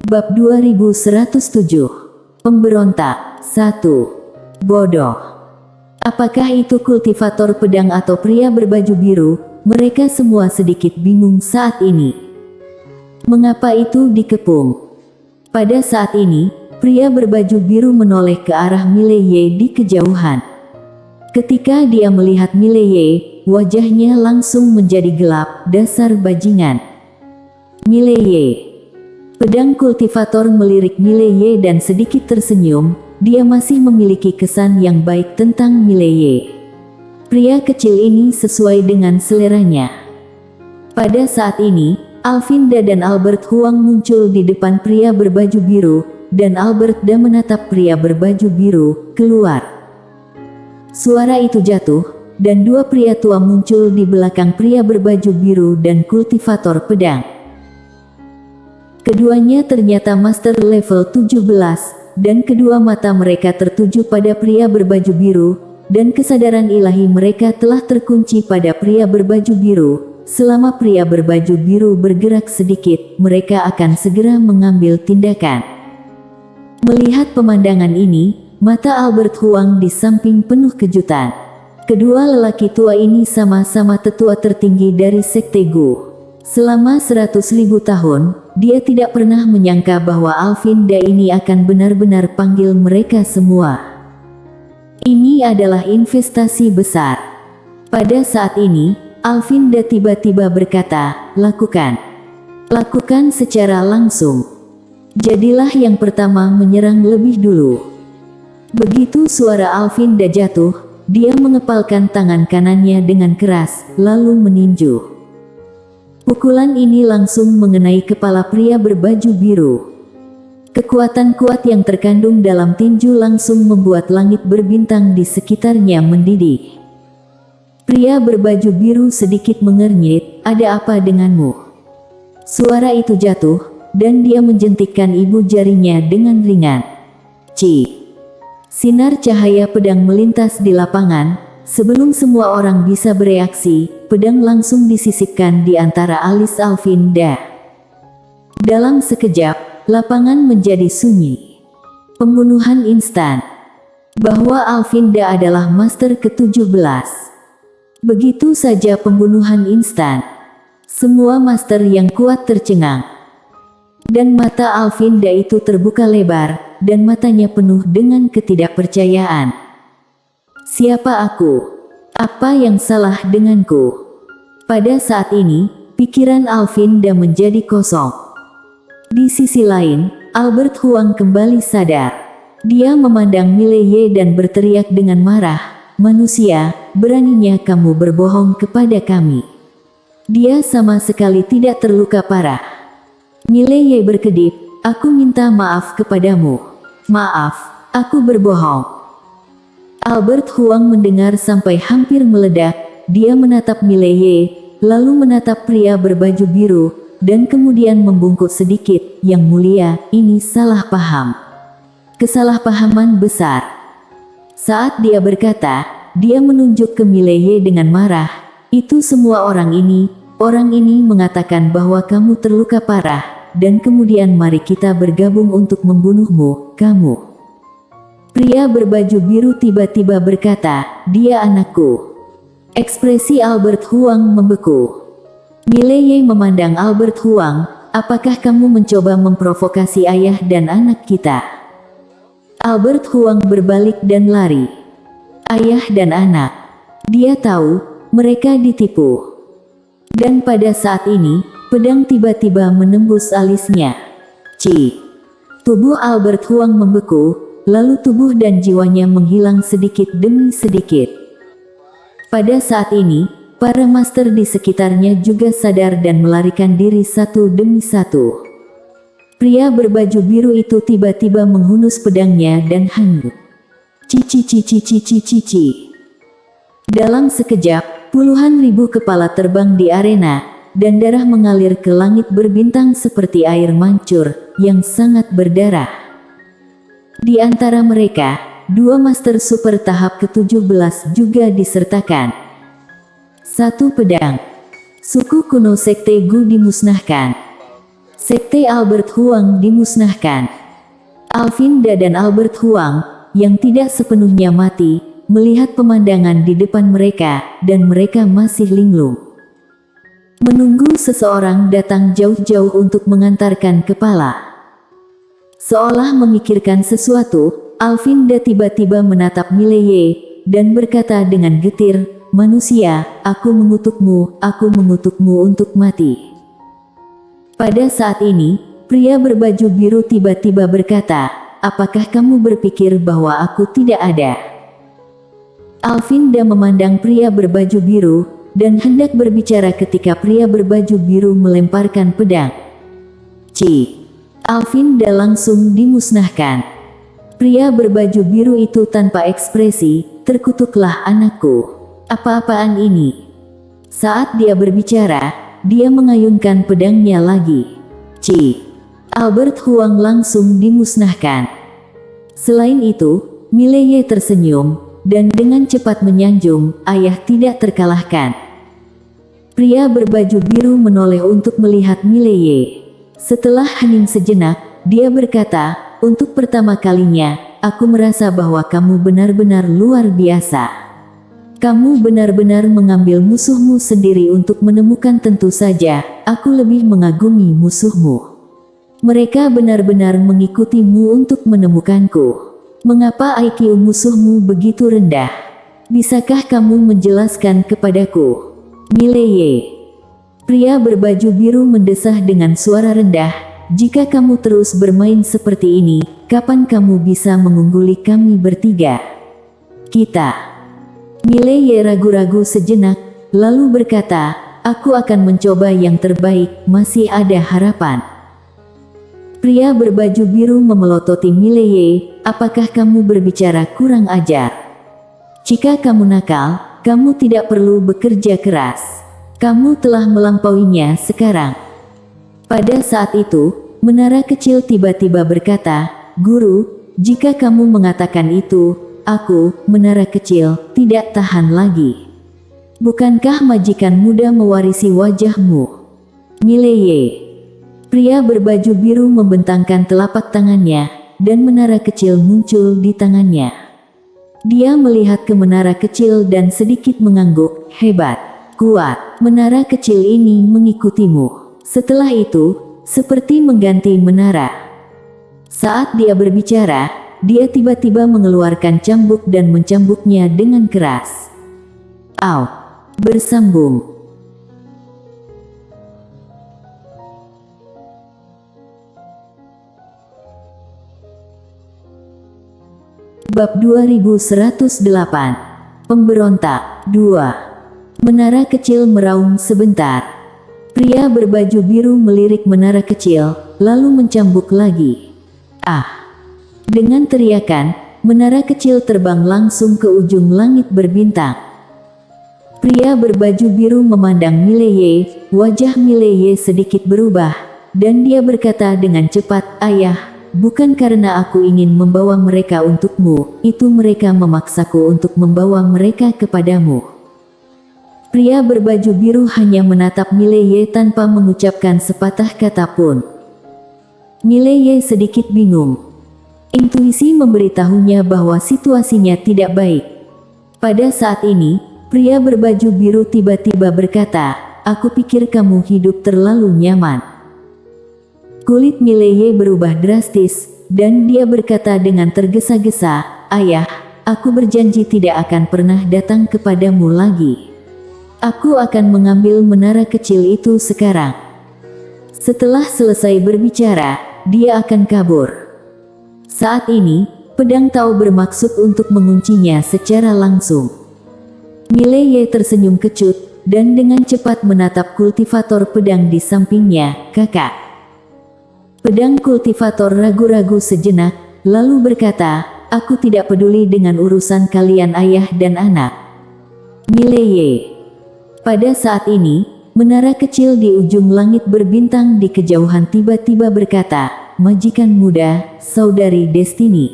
Bab 2107. Pemberontak. 1. Bodoh. Apakah itu kultivator pedang atau pria berbaju biru? Mereka semua sedikit bingung saat ini. Mengapa itu dikepung? Pada saat ini, pria berbaju biru menoleh ke arah Mileye di kejauhan. Ketika dia melihat Mileye, wajahnya langsung menjadi gelap, dasar bajingan. Mileye. Pedang kultivator melirik Mileye dan sedikit tersenyum, dia masih memiliki kesan yang baik tentang Mileye. Pria kecil ini sesuai dengan seleranya. Pada saat ini, Alvinda dan Albert Huang muncul di depan pria berbaju biru, dan Alberta menatap pria berbaju biru keluar. Suara itu jatuh, dan dua pria tua muncul di belakang pria berbaju biru dan kultivator pedang. Keduanya ternyata master level 17, dan kedua mata mereka tertuju pada pria berbaju biru, dan kesadaran ilahi mereka telah terkunci pada pria berbaju biru. Selama pria berbaju biru bergerak sedikit, mereka akan segera mengambil tindakan. Melihat pemandangan ini, mata Albert Huang di samping penuh kejutan. Kedua lelaki tua ini sama-sama tetua tertinggi dari Sekte Gu. Selama 100.000 tahun, dia tidak pernah menyangka bahwa Alvinda ini akan benar-benar panggil mereka semua. Ini adalah investasi besar. Pada saat ini, Alvinda tiba-tiba berkata, "Lakukan. Lakukan secara langsung. Jadilah yang pertama menyerang lebih dulu." Begitu suara Alvinda jatuh, dia mengepalkan tangan kanannya dengan keras, lalu meninju. Pukulan ini langsung mengenai kepala pria berbaju biru. Kekuatan kuat yang terkandung dalam tinju langsung membuat langit berbintang di sekitarnya mendidih. Pria berbaju biru sedikit mengernyit, "Ada apa denganmu?" Suara itu jatuh, dan dia menjentikkan ibu jarinya dengan ringan. Ci. Sinar cahaya pedang melintas di lapangan. Sebelum semua orang bisa bereaksi, pedang langsung disisipkan di antara alis Alvinda. Dalam sekejap, lapangan menjadi sunyi. Pembunuhan instan. Bahwa Alvinda adalah master ke-17. Begitu saja pembunuhan instan. Semua master yang kuat tercengang. Dan mata Alvinda itu terbuka lebar, dan matanya penuh dengan ketidakpercayaan. Siapa aku? Apa yang salah denganku? Pada saat ini, pikiran Alvinda menjadi kosong. Di sisi lain, Albert Huang kembali sadar. Dia memandang Mileye dan berteriak dengan marah, "Manusia, beraninya kamu berbohong kepada kami." Dia sama sekali tidak terluka parah. Mileye berkedip, "Aku minta maaf kepadamu. Maaf, aku berbohong." Albert Huang mendengar sampai hampir meledak. Dia menatap Mileye, lalu menatap pria berbaju biru, dan kemudian membungkuk sedikit. "Yang mulia, ini salah paham. Kesalahpahaman besar." Saat dia berkata, dia menunjuk ke Mileye dengan marah. "Itu semua orang ini mengatakan bahwa kamu terluka parah, dan kemudian mari kita bergabung untuk membunuhmu, kamu." Pria berbaju biru tiba-tiba berkata, "Dia anakku." Ekspresi Albert Huang membeku. Mileye memandang Albert Huang, "Apakah kamu mencoba memprovokasi ayah dan anak kita?" Albert Huang berbalik dan lari. Ayah dan anak. Dia tahu, mereka ditipu. Dan pada saat ini, pedang tiba-tiba menembus alisnya. Ci. Tubuh Albert Huang membeku. Lalu tubuh dan jiwanya menghilang sedikit demi sedikit. Pada saat ini, para master di sekitarnya juga sadar dan melarikan diri satu demi satu. Pria berbaju biru itu tiba-tiba menghunus pedangnya dan hanyut. Cici. Dalam sekejap, puluhan ribu kepala terbang di arena, dan darah mengalir ke langit berbintang seperti air mancur, yang sangat berdarah. Di antara mereka, dua master super tahap ke-17 juga disertakan. Satu pedang. Suku kuno Sekte Gu dimusnahkan. Sekte Albert Huang dimusnahkan. Alvinda dan Albert Huang, yang tidak sepenuhnya mati, melihat pemandangan di depan mereka, dan mereka masih linglung. Menunggu seseorang datang jauh-jauh untuk mengantarkan kepala. Seolah memikirkan sesuatu, Alvinda tiba-tiba menatap Mileye, dan berkata dengan getir, "Manusia, aku mengutukmu untuk mati." Pada saat ini, pria berbaju biru tiba-tiba berkata, "Apakah kamu berpikir bahwa aku tidak ada?" Alvinda memandang pria berbaju biru, dan hendak berbicara ketika pria berbaju biru melemparkan pedang. Alvinda langsung dimusnahkan. Pria berbaju biru itu tanpa ekspresi, "Terkutuklah anakku. Apa-apaan ini?" Saat dia berbicara, dia mengayunkan pedangnya lagi. Albert Huang langsung dimusnahkan. Selain itu, Mileye tersenyum, dan dengan cepat menyanjung, "Ayah tidak terkalahkan." Pria berbaju biru menoleh untuk melihat Mileye. Setelah hening sejenak, dia berkata, "Untuk pertama kalinya, aku merasa bahwa kamu benar-benar luar biasa. Kamu benar-benar mengambil musuhmu sendiri untuk menemukan. Tentu saja, aku lebih mengagumi musuhmu. Mereka benar-benar mengikutimu untuk menemukanku. Mengapa IQ musuhmu begitu rendah? Bisakah kamu menjelaskan kepadaku?" Mileye. Pria berbaju biru mendesah dengan suara rendah, "Jika kamu terus bermain seperti ini, kapan kamu bisa mengungguli kami bertiga? Kita." Mileye ragu-ragu sejenak, lalu berkata, "Aku akan mencoba yang terbaik, masih ada harapan." Pria berbaju biru memelototi Mileye, "Apakah kamu berbicara kurang ajar? Jika kamu nakal, kamu tidak perlu bekerja keras. Kamu telah melampauinya sekarang." Pada saat itu, menara kecil tiba-tiba berkata, "Guru, jika kamu mengatakan itu, aku, menara kecil, tidak tahan lagi. Bukankah majikan muda mewarisi wajahmu?" Mileye. Pria berbaju biru membentangkan telapak tangannya, dan menara kecil muncul di tangannya. Dia melihat ke menara kecil dan sedikit mengangguk, "Hebat, kuat, menara kecil ini mengikutimu." Setelah itu, seperti mengganti menara. Saat dia berbicara, dia tiba-tiba mengeluarkan cambuk dan mencambuknya dengan keras. Au! Bersambung. Bab 2108. Pemberontak 2. Menara kecil meraung sebentar. Pria berbaju biru melirik menara kecil, lalu mencambuk lagi. Ah! Dengan teriakan, menara kecil terbang langsung ke ujung langit berbintang. Pria berbaju biru memandang Mileye, wajah Mileye sedikit berubah, dan dia berkata dengan cepat, "Ayah, bukan karena aku ingin membawa mereka untukmu, itu mereka memaksaku untuk membawa mereka kepadamu." Pria berbaju biru hanya menatap Mileye tanpa mengucapkan sepatah kata pun. Mileye sedikit bingung. Intuisi memberitahunya bahwa situasinya tidak baik. Pada saat ini, pria berbaju biru tiba-tiba berkata, "Aku pikir kamu hidup terlalu nyaman." Kulit Mileye berubah drastis, dan dia berkata dengan tergesa-gesa, "Ayah, aku berjanji tidak akan pernah datang kepadamu lagi. Aku akan mengambil menara kecil itu sekarang." Setelah selesai berbicara, dia akan kabur. Saat ini, pedang Tao bermaksud untuk menguncinya secara langsung. Mileye tersenyum kecut, dan dengan cepat menatap kultivator pedang di sampingnya, "Kakak." Pedang kultivator ragu-ragu sejenak, lalu berkata, "Aku tidak peduli dengan urusan kalian ayah dan anak." Mileye. Pada saat ini, menara kecil di ujung langit berbintang di kejauhan tiba-tiba berkata, "Majikan muda, saudari Destiny."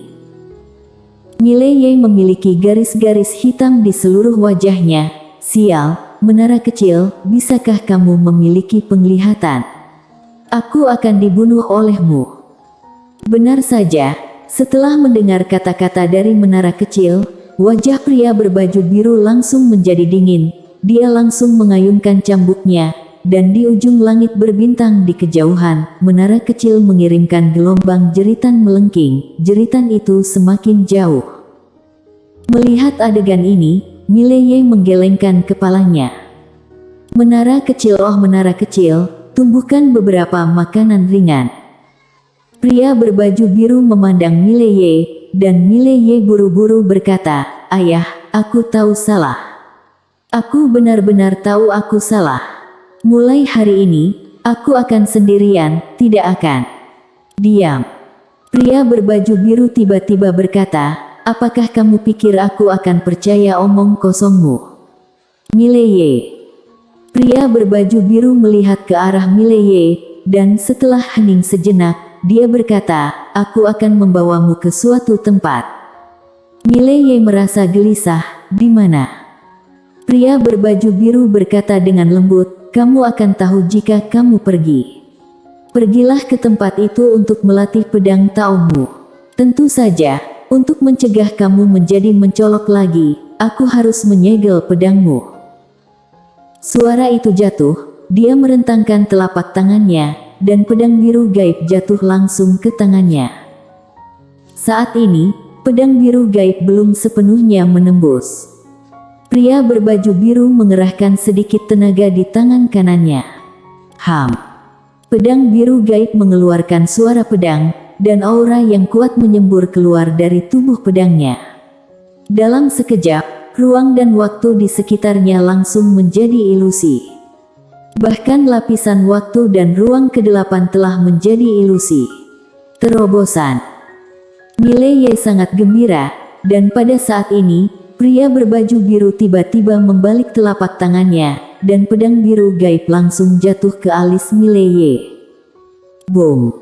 Mileye memiliki garis-garis hitam di seluruh wajahnya. "Sial, menara kecil, bisakah kamu memiliki penglihatan?" Aku akan dibunuh olehmu." Benar saja, setelah mendengar kata-kata dari menara kecil, wajah pria berbaju biru langsung menjadi dingin. Dia langsung mengayunkan cambuknya, dan di ujung langit berbintang di kejauhan, menara kecil mengirimkan gelombang jeritan melengking. Jeritan itu semakin jauh. Melihat adegan ini, Mileye menggelengkan kepalanya. "Menara kecil, oh menara kecil, tumbuhkan beberapa makanan ringan." Pria berbaju biru memandang Mileye, dan Mileye buru-buru berkata, "Ayah, aku tahu salah. Aku benar-benar tahu aku salah. Mulai hari ini, aku akan sendirian, tidak akan." "Diam." Pria berbaju biru tiba-tiba berkata, "Apakah kamu pikir aku akan percaya omong kosongmu?" "Mileye." Pria berbaju biru melihat ke arah Mileye, dan setelah hening sejenak, dia berkata, "Aku akan membawamu ke suatu tempat." Mileye merasa gelisah, "Di mana?" Pria berbaju biru berkata dengan lembut, "Kamu akan tahu jika kamu pergi. Pergilah ke tempat itu untuk melatih pedang taomu. Tentu saja, untuk mencegah kamu menjadi mencolok lagi, aku harus menyegel pedangmu." Suara itu jatuh, dia merentangkan telapak tangannya, dan pedang biru gaib jatuh langsung ke tangannya. Saat ini, pedang biru gaib belum sepenuhnya menembus. Pria berbaju biru mengerahkan sedikit tenaga di tangan kanannya. Ham! Pedang biru gaib mengeluarkan suara pedang, dan aura yang kuat menyembur keluar dari tubuh pedangnya. Dalam sekejap, ruang dan waktu di sekitarnya langsung menjadi ilusi. Bahkan lapisan waktu dan ruang ke-8 telah menjadi ilusi. Terobosan. Mileye sangat gembira, dan pada saat ini, pria berbaju biru tiba-tiba membalik telapak tangannya, dan pedang biru gaib langsung jatuh ke alis Mileye. Boom!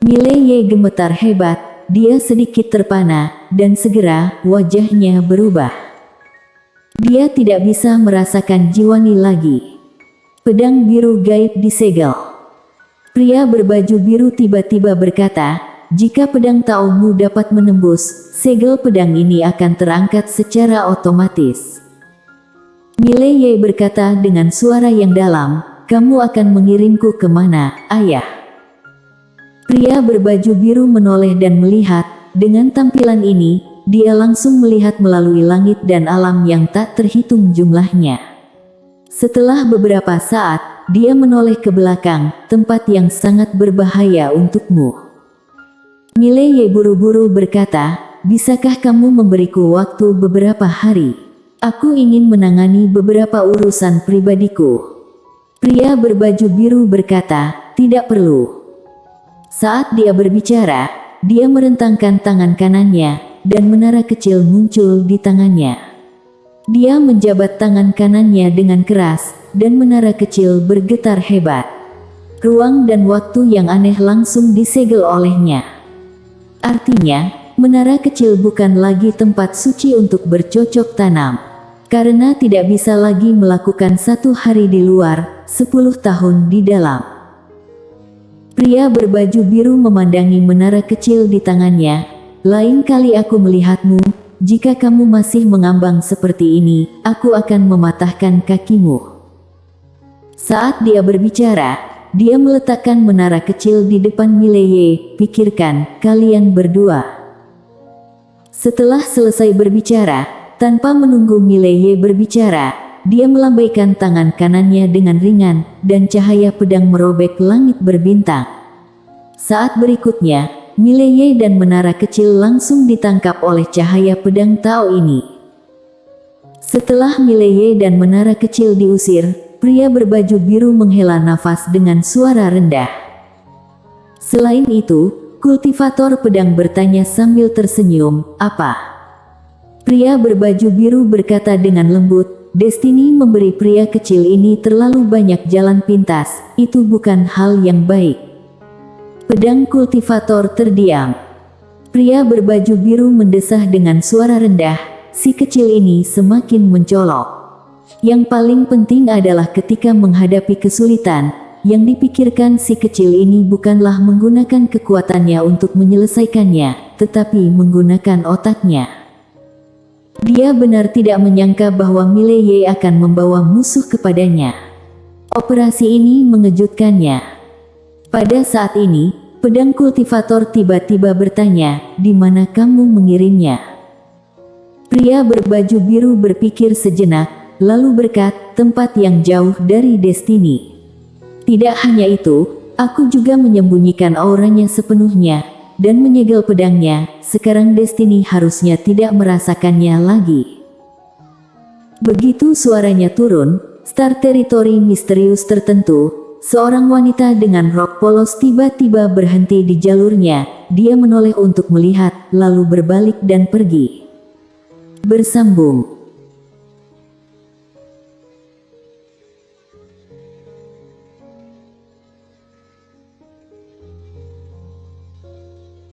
Mileye gemetar hebat, dia sedikit terpana, dan segera wajahnya berubah. Dia tidak bisa merasakan Jiwani lagi. Pedang biru gaib disegel. Pria berbaju biru tiba-tiba berkata, "Jika pedang taomu dapat menembus, segel pedang ini akan terangkat secara otomatis." Mileye berkata dengan suara yang dalam, "Kamu akan mengirimku kemana, ayah?" Pria berbaju biru menoleh dan melihat, dengan tampilan ini, dia langsung melihat melalui langit dan alam yang tak terhitung jumlahnya. Setelah beberapa saat, dia menoleh ke belakang, tempat yang sangat berbahaya untukmu. Mileye buru-buru berkata, "Bisakah kamu memberiku waktu beberapa hari? Aku ingin menangani beberapa urusan pribadiku." Pria berbaju biru berkata, "Tidak perlu." Saat dia berbicara, dia merentangkan tangan kanannya, dan menara kecil muncul di tangannya. Dia menjabat tangan kanannya dengan keras, dan menara kecil bergetar hebat. Ruang dan waktu yang aneh langsung disegel olehnya. Artinya, menara kecil bukan lagi tempat suci untuk bercocok tanam. Karena tidak bisa lagi melakukan 1 hari di luar, 10 tahun di dalam. Pria berbaju biru memandangi menara kecil di tangannya. "Lain kali aku melihatmu, jika kamu masih mengambang seperti ini, aku akan mematahkan kakimu." Saat dia berbicara, dia meletakkan menara kecil di depan Mileye. "Pikirkan, kalian berdua." Setelah selesai berbicara, tanpa menunggu Mileye berbicara, dia melambaikan tangan kanannya dengan ringan, dan cahaya pedang merobek langit berbintang. Saat berikutnya, Mileye dan menara kecil langsung ditangkap oleh cahaya pedang Tao ini. Setelah Mileye dan menara kecil diusir, pria berbaju biru menghela nafas dengan suara rendah. Selain itu, kultivator pedang bertanya sambil tersenyum, "Apa?" Pria berbaju biru berkata dengan lembut, "Destiny memberi pria kecil ini terlalu banyak jalan pintas, itu bukan hal yang baik." Pedang kultivator terdiam. Pria berbaju biru mendesah dengan suara rendah, "Si kecil ini semakin mencolok. Yang paling penting adalah ketika menghadapi kesulitan, yang dipikirkan si kecil ini bukanlah menggunakan kekuatannya untuk menyelesaikannya, tetapi menggunakan otaknya. Dia benar tidak menyangka bahwa Mileye akan membawa musuh kepadanya. Operasi ini mengejutkannya. Pada saat ini, pedang kultivator tiba-tiba bertanya, "Di mana kamu mengirimnya?" Pria berbaju biru berpikir sejenak, lalu berkata, "Tempat yang jauh dari Destiny." Tidak hanya itu, aku juga menyembunyikan auranya sepenuhnya, dan menyegel pedangnya. Sekarang Destiny harusnya tidak merasakannya lagi. Begitu suaranya turun, Star Territory misterius tertentu, seorang wanita dengan rok polos tiba-tiba berhenti di jalurnya. Dia menoleh untuk melihat, lalu berbalik dan pergi. Bersambung.